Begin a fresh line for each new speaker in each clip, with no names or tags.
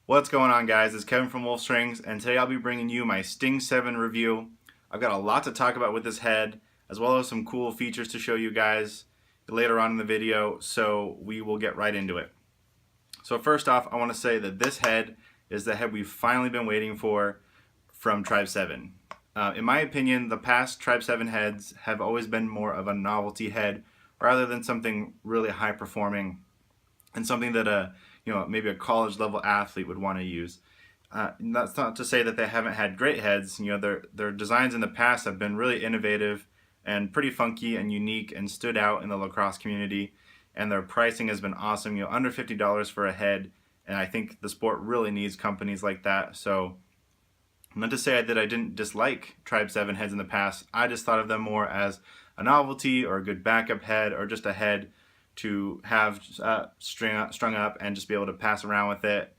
What's going on, guys? It's Kevin from Wolf Strings, and today I'll be bringing you my Sting 7 review. I've got a lot to talk about with this head, as well as some cool features to show you guys later on in the video, so we will get right into it. So first off, I want to say that this head is the head we've finally been waiting for from Tribe 7. In my opinion, the past Tribe 7 heads have always been more of a novelty head rather than something really high performing and something that maybe a college level athlete would want to use. That's not to say that they haven't had great heads. Their designs in the past have been really innovative and pretty funky and unique and stood out in the lacrosse community, and their pricing has been awesome, under $50 for a head, and I think the sport really needs companies like that. So not to say that I didn't dislike Tribe 7 heads in the past, I just thought of them more as a novelty or a good backup head or just a head to have strung up and just be able to pass around with it.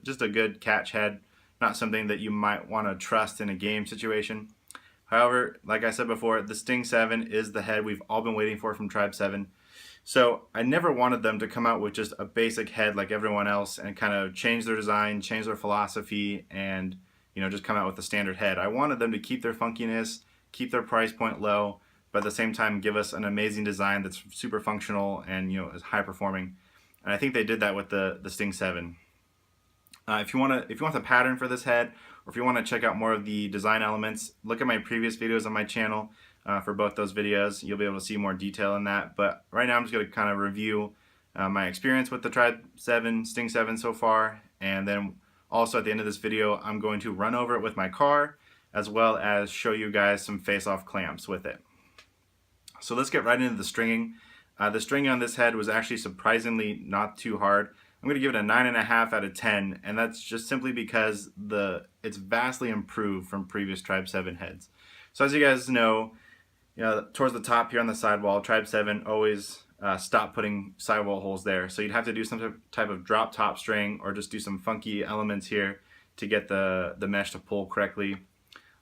Just a good catch head, not something that you might want to trust in a game situation. However, like I said before, the Sting 7 is the head we've all been waiting for from Tribe 7. So I never wanted them to come out with just a basic head like everyone else and kind of change their design, change their philosophy, and just come out with a standard head. I wanted them to keep their funkiness, keep their price point low, but at the same time give us an amazing design that's super functional and is high performing. And I think they did that with the Sting 7. If you want the pattern for this head, or if you want to check out more of the design elements, look at my previous videos on my channel for both those videos. You'll be able to see more detail in that. But right now I'm just going to kind of review my experience with the Tribe 7, Sting 7 so far, and then also at the end of this video I'm going to run over it with my car, as well as show you guys some face-off clamps with it. So let's get right into the stringing. The stringing on this head was actually surprisingly not too hard. I'm going to give it a 9.5 out of 10, and that's just simply because it's vastly improved from previous Tribe 7 heads. So as you guys know, towards the top here on the sidewall, Tribe 7 always stopped putting sidewall holes there. So you'd have to do some type of drop top string or just do some funky elements here to get the mesh to pull correctly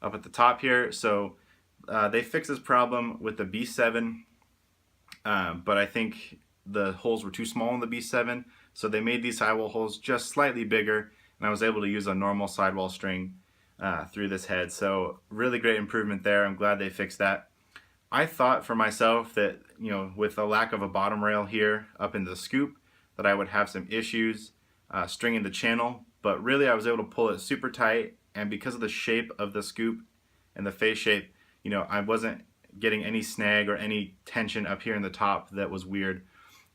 up at the top here. So they fixed this problem with the B7, but I think the holes were too small in the B7, so they made these sidewall holes just slightly bigger, and I was able to use a normal sidewall string through this head. So really great improvement there. I'm glad they fixed that. I thought for myself that with the lack of a bottom rail here up in the scoop that I would have some issues stringing the channel, but really I was able to pull it super tight, and because of the shape of the scoop and the face shape, I wasn't getting any snag or any tension up here in the top that was weird.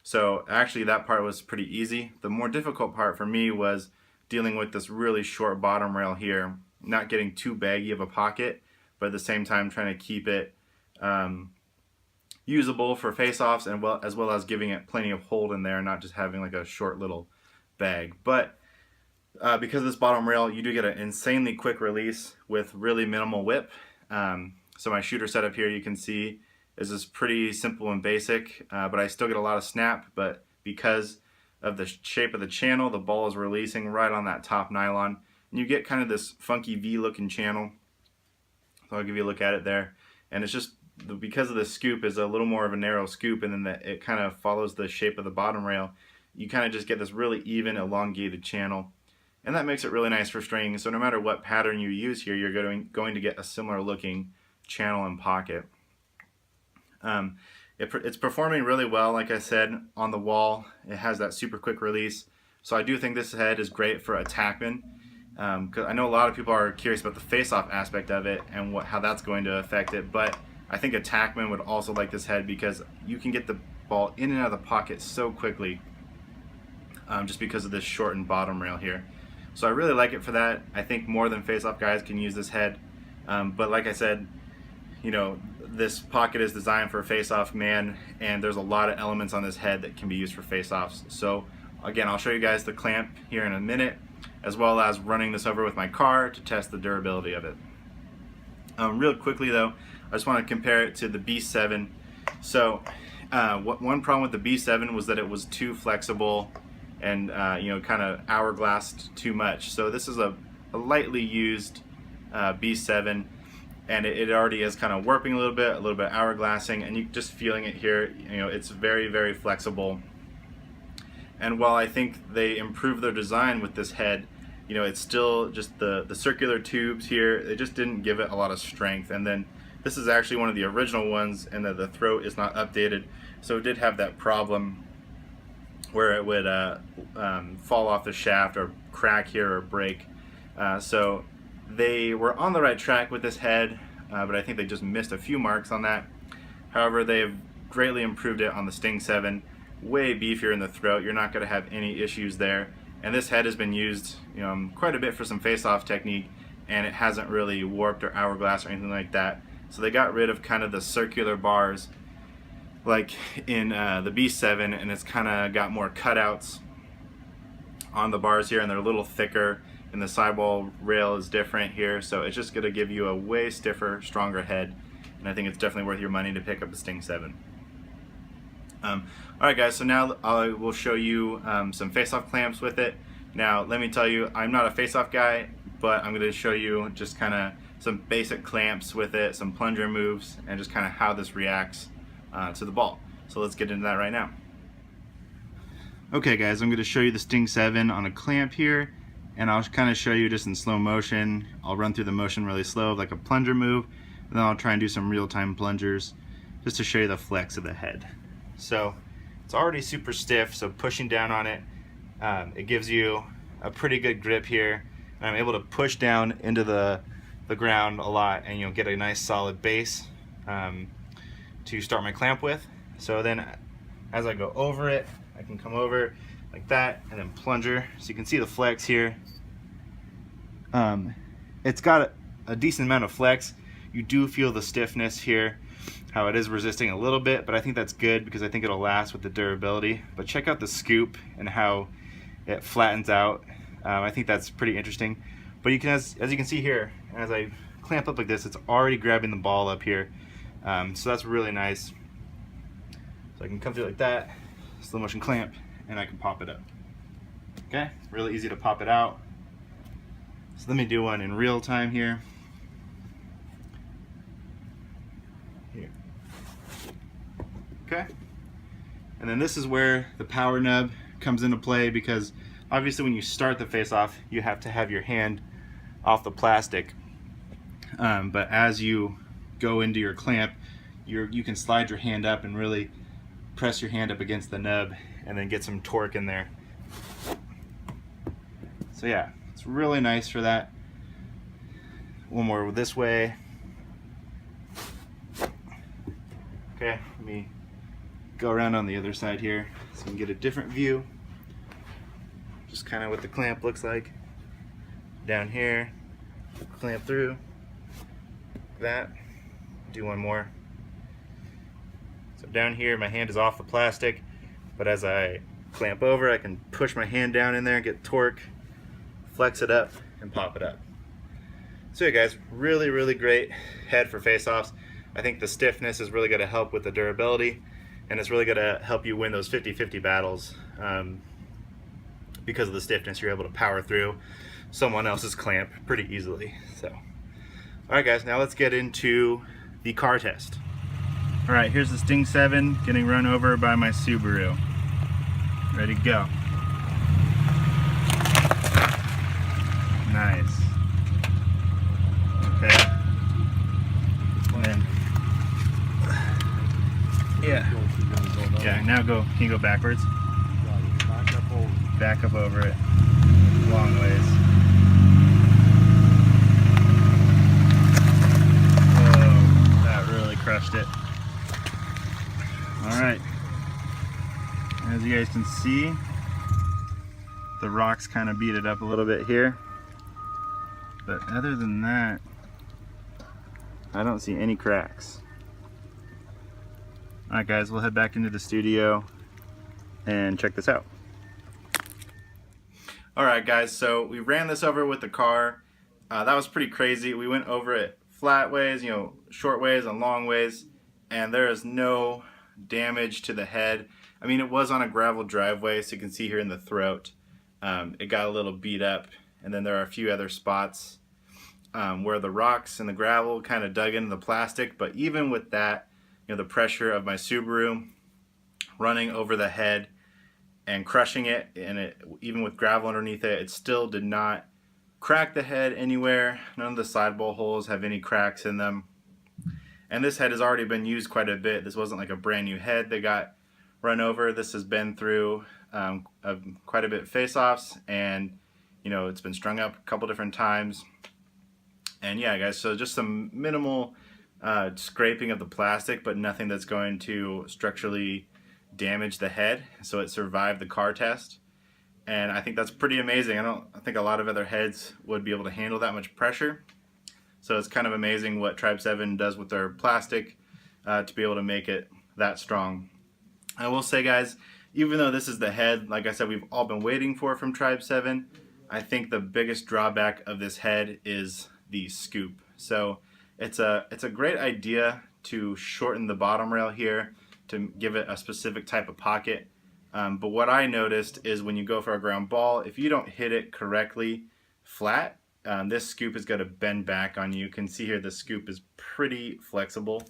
So actually that part was pretty easy. The more difficult part for me was dealing with this really short bottom rail here, not getting too baggy of a pocket, but at the same time trying to keep it usable for face-offs, and as well as giving it plenty of hold in there, not just having like a short little bag. But because of this bottom rail, you do get an insanely quick release with really minimal whip. So my shooter setup here, you can see, is just pretty simple and basic, but I still get a lot of snap, but because of the shape of the channel, the ball is releasing right on that top nylon, and you get kind of this funky V looking channel. So I'll give you a look at it there, and it's just because of the scoop is a little more of a narrow scoop, and then it kind of follows the shape of the bottom rail. You kind of just get this really even elongated channel, and that makes it really nice for stringing. So no matter what pattern you use here, you're going to get a similar looking channel and pocket. It's performing really well. Like I said, on the wall it has that super quick release, so I do think this head is great for attackmen, because I know a lot of people are curious about the face-off aspect of it and how that's going to affect it, but I think attackmen would also like this head because you can get the ball in and out of the pocket so quickly, just because of this shortened bottom rail here. So I really like it for that. I think more than face-off guys can use this head, but like I said, this pocket is designed for a face-off man, and there's a lot of elements on this head that can be used for face-offs. So again, I'll show you guys the clamp here in a minute, as well as running this over with my car to test the durability of it. Real quickly though, I just want to compare it to the B7. So one problem with the B7 was that it was too flexible and kind of hourglassed too much. So this is a lightly used B7, and it already is kind of warping a little bit hourglassing, and you just feeling it here. It's very, very flexible. And while I think they improved their design with this head, you know, it's still just the circular tubes here. It just didn't give it a lot of strength. And then this is actually one of the original ones, and the throat is not updated, so it did have that problem where it would fall off the shaft or crack here or break. So they were on the right track with this head, but I think they just missed a few marks on that. However, they've greatly improved it on the Sting 7. Way beefier in the throat. You're not going to have any issues there. And this head has been used, you know, quite a bit for some face-off technique, and it hasn't really warped or hourglass or anything like that. So they got rid of kind of the circular bars like in the B7, and it's kind of got more cutouts on the bars here, and they're a little thicker, and the sidewall rail is different here, so it's just going to give you a way stiffer, stronger head, and I think it's definitely worth your money to pick up the Sting 7. Alright guys, so now I will show you some face-off clamps with it. Now let me tell you, I'm not a face-off guy, but I'm going to show you just kind of some basic clamps with it, some plunger moves, and just kind of how this reacts to the ball. So let's get into that right now. Okay guys, I'm going to show you the Sting 7 on a clamp here, and I'll kind of show you just in slow motion. I'll run through the motion really slow like a plunger move, and then I'll try and do some real-time plungers just to show you the flex of the head. So it's already super stiff, so pushing down on it, it gives you a pretty good grip here, and I'm able to push down into the ground a lot, and you'll get a nice solid base to start my clamp with. So then as I go over it, I can come over like that and then plunger, so you can see the flex here. It's got a decent amount of flex. You do feel the stiffness here, how it is resisting a little bit, but I think that's good because I think it'll last with the durability. But check out the scoop and how it flattens out. I think that's pretty interesting. But you can, as you can see here, as I clamp up like this, it's already grabbing the ball up here. So that's really nice. So I can come through like that, slow motion clamp, and I can pop it up. Okay, really easy to pop it out. So let me do one in real time here. Okay, and then this is where the power nub comes into play, because obviously when you start the face-off, you have to have your hand off the plastic. But as you go into your clamp, you can slide your hand up and really press your hand up against the nub and then get some torque in there. So yeah, it's really nice for that. One more this way. Okay, let me go around on the other side here so you can get a different view. Just kind of what the clamp looks like. Down here, clamp through, that, do one more. So down here my hand is off the plastic, but as I clamp over I can push my hand down in there, get torque, flex it up, and pop it up. So yeah guys, really great head for face-offs. I think the stiffness is really going to help with the durability, and it's really going to help you win those 50-50 battles. Because of the stiffness, you're able to power through someone else's clamp pretty easily. So, alright guys, now let's get into the car test. Alright, here's the Sting 7 getting run over by my Subaru. Ready to go. Nice. Okay. And then, yeah, now go, can you go backwards? Back up over it, long ways. Whoa, that really crushed it. Alright, as you guys can see, the rocks kind of beat it up a little bit here. But other than that, I don't see any cracks. Alright guys, we'll head back into the studio and check this out. Alright guys, so we ran this over with the car. That was pretty crazy. We went over it flat ways, you know, short ways and long ways, and there is no damage to the head. I mean, it was on a gravel driveway, so you can see here in the throat, it got a little beat up, and then there are a few other spots where the rocks and the gravel kind of dug into the plastic. But even with that, you know, the pressure of my Subaru running over the head and crushing it, and it, even with gravel underneath it, it still did not crack the head anywhere. None of the sidewall holes have any cracks in them. And this head has already been used quite a bit. This wasn't like a brand new head that got run over. This has been through quite a bit of face-offs, and it's been strung up a couple different times. And yeah, guys, so just some minimal scraping of the plastic, but nothing that's going to structurally damage the head. So it survived the car test, and I think that's pretty amazing. I think a lot of other heads would be able to handle that much pressure. So it's kind of amazing what Tribe 7 does with their plastic to be able to make it that strong. I will say, guys, even though this is the head, like I said, we've all been waiting for from Tribe 7, I think the biggest drawback of this head is the scoop. So it's a great idea to shorten the bottom rail here to give it a specific type of pocket. But what I noticed is when you go for a ground ball, if you don't hit it correctly flat, this scoop is going to bend back on you. You can see here the scoop is pretty flexible.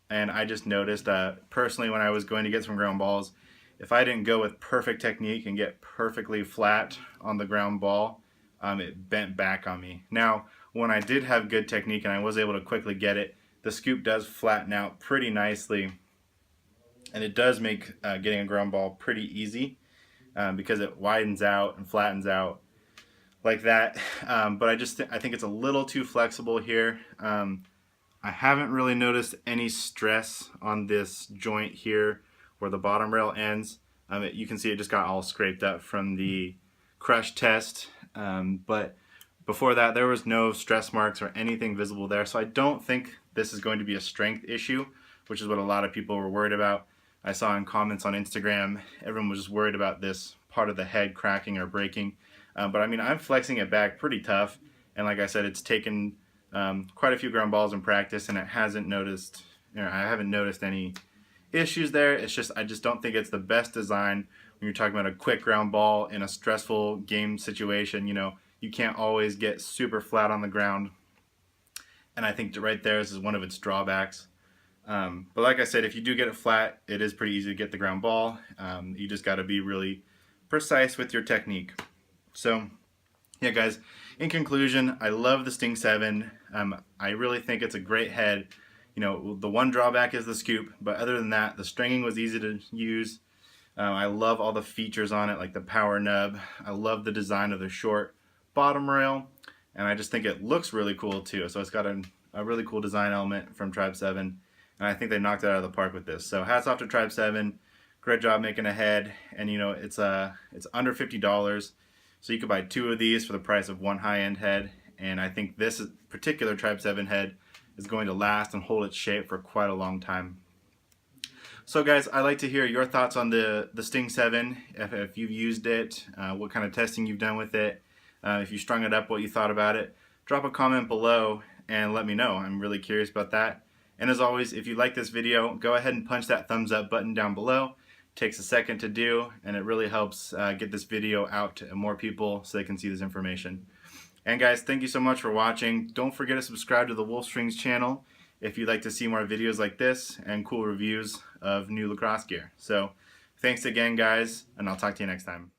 And I just noticed personally when I was going to get some ground balls, if I didn't go with perfect technique and get perfectly flat on the ground ball, it bent back on me. Now, when I did have good technique and I was able to quickly get it, the scoop does flatten out pretty nicely. And it does make getting a ground ball pretty easy because it widens out and flattens out like that. But I think it's a little too flexible here. I haven't really noticed any stress on this joint here where the bottom rail ends. You can see it just got all scraped up from the crush test. But before that, there was no stress marks or anything visible there. So I don't think this is going to be a strength issue, which is what a lot of people were worried about. I saw in comments on Instagram, everyone was just worried about this part of the head cracking or breaking. But I mean, I'm flexing it back pretty tough. And like I said, it's taken quite a few ground balls in practice, and I haven't noticed any issues there. It's just, I just don't think it's the best design when you're talking about a quick ground ball in a stressful game situation. You can't always get super flat on the ground. And I think right there, this is one of its drawbacks. But like I said, if you do get it flat, it is pretty easy to get the ground ball. You just got to be really precise with your technique. So yeah, guys, in conclusion, I love the Sting 7. I really think it's a great head. The one drawback is the scoop, but other than that, the stringing was easy to use. I love all the features on it, like the power nub. I love the design of the short bottom rail, and I just think it looks really cool too. So it's got a really cool design element from Tribe 7, and I think they knocked it out of the park with this. So hats off to Tribe 7. Great job making a head, and it's under $50. So you could buy 2 of these for the price of one high-end head, and I think this particular Tribe 7 head is going to last and hold its shape for quite a long time. So guys, I'd like to hear your thoughts on the Sting 7, if you've used it, what kind of testing you've done with it, if you strung it up, what you thought about it. Drop a comment below and let me know. I'm really curious about that. And as always, if you like this video, go ahead and punch that thumbs up button down below. Takes a second to do, and it really helps get this video out to more people so they can see this information. And guys, thank you so much for watching. Don't forget to subscribe to the Wolf Strings channel if you'd like to see more videos like this and cool reviews of new lacrosse gear. So thanks again, guys, and I'll talk to you next time.